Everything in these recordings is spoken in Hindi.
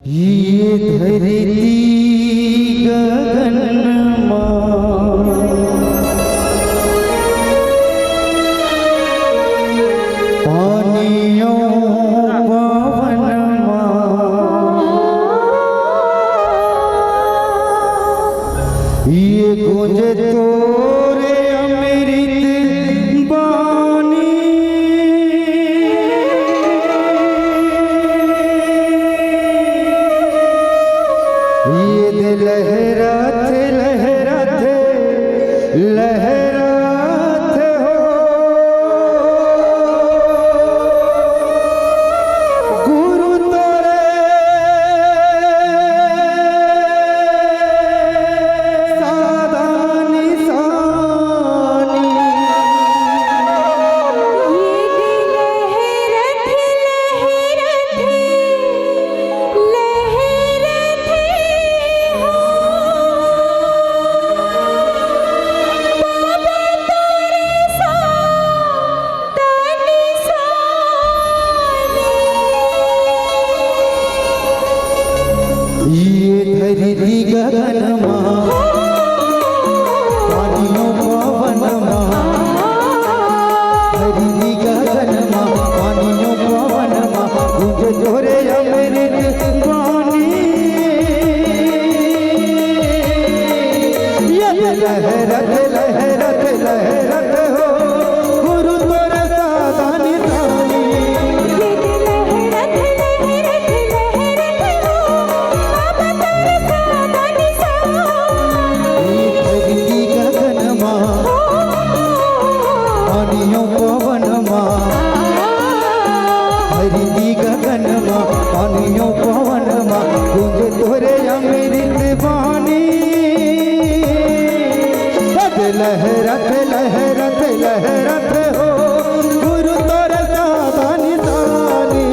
ये धरती गगन पानियों पवन ये गूंजे तोरे अमृत बानी ये लहरात लहरात लहरात हो गुरु तोरे सादानी सानी ये धरती गगन पानियों पवन धरती गगन पानियों पवन गूंजे तोरे अमृत बानी लहरत लहरत लहरत हो गुरु तोरे सादानी सानी पानियों पवन धरती गगन पानियों पवन गूंजे तोरे अमृत बानी लहरत लहरत लहरत हो गुरु तोरे सादानी सानी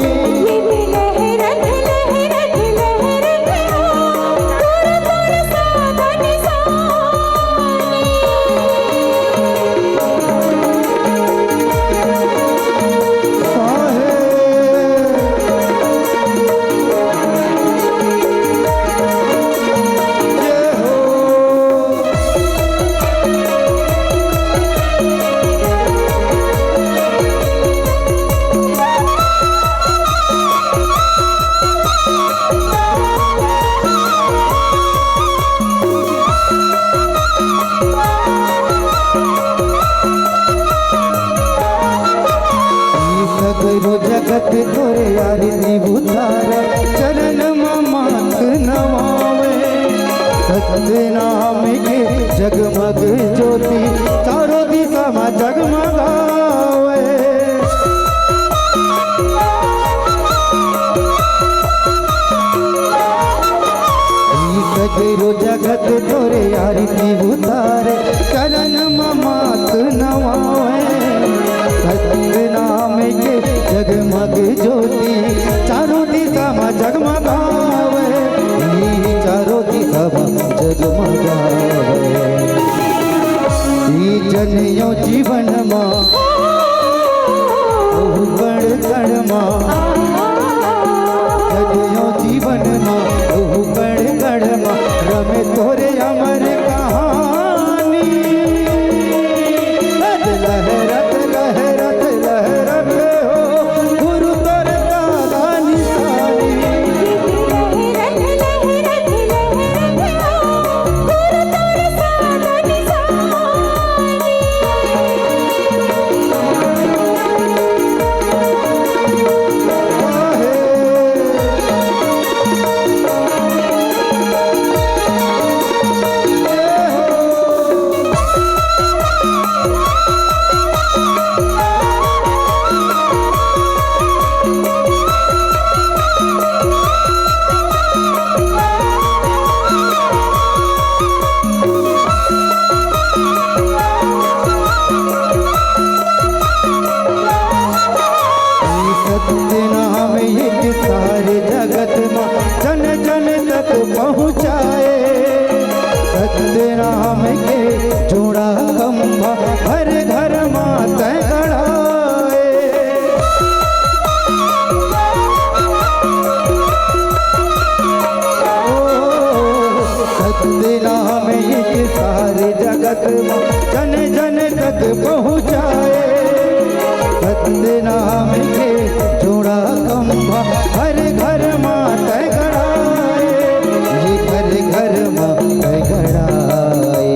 जगत तोरे आरती उतार चरण मात नवावे सत्य नाम के जगमग ज्योति चारों दिशा में जगमगावे सगरो जगत तोरे आरती उतार चरण मात नवावे सत्य नाम के जगमग ज्योति चारों दिशा में जगमगावे चारों दिशा में जगमगावे जनियो जीवन मां बड़ कण मां जनियो जीवन मां बड़ कण मां रमे तोरे अमर कहानी लहरत लहरत लहरत हो गुरु तोरे सादानी सानी पहुँचाए सत्य नाम के जोड़ा खंभा हर घर माता गड़ाए सतमा जन जन तक पहुँचाए। सत्य नाम के जोड़ा खंभा हर घर माता गड़ाए, ये हर घर माता गड़ाए।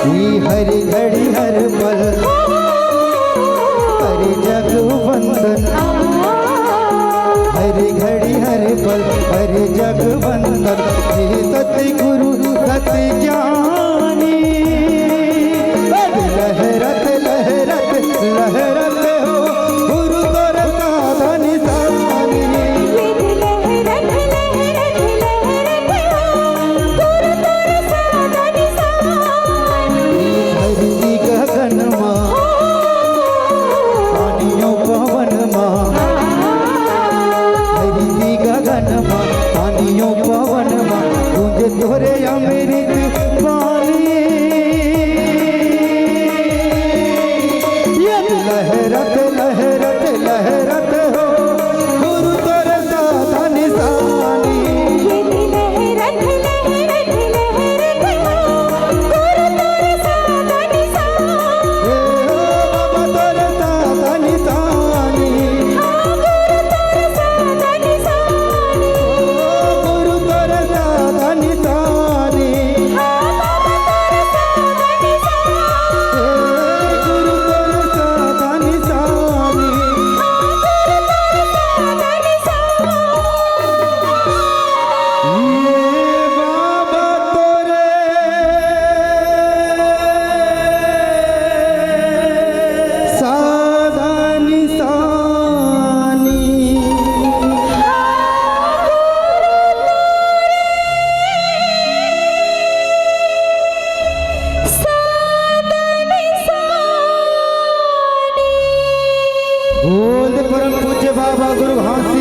ये हर घड़ी हर पल हर जग वंदन, हर घड़ी हर पल हर जग वंदन। हे सत्य गुरु सत्य ज्ञानी, लहरत लहरत लहरत हो गुरु तोर साधा निशानी। धरती गगन माँ पानियों पवन माँ, धरती गगन माँ पानियों पवन माँ, गूंजे तोरे अमृत वाणी। लहरत लहरत लहरत हो गुरु तोर साधा निशानी। बाबा तोर साधा निशानी, गुरु तोर साधा निशानी, गुरु तोर साधा निशानी। ये बाबा तोरे साधा निशानी। बोल परम पूज्य बाबा गुरु घासी